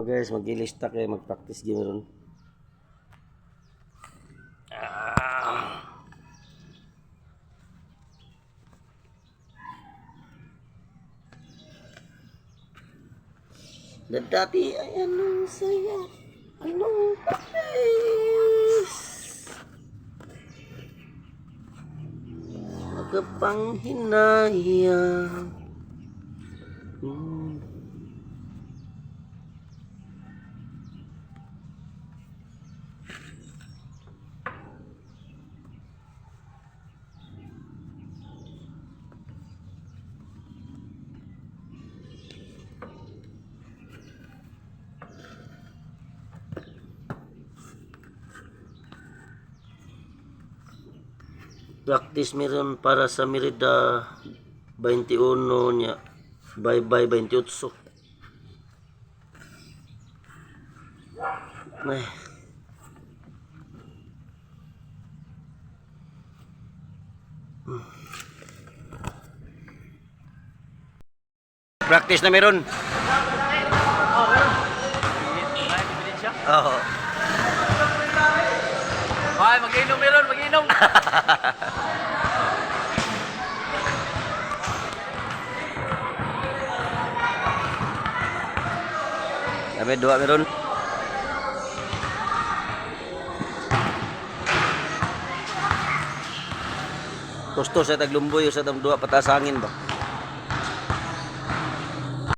Guys, mag-ilista kayo, mag-practice game ron. Dati ay anong saya, anong practice, magpanghinayang. Practice meron para sa Merida 21 nya. Bye-bye 28. Ay. Practice na meron. Oo. Ay, mag-inom meron, mag-inom. Kami dua meron. Gusto sa taglumboy sa dua patas hangin ba?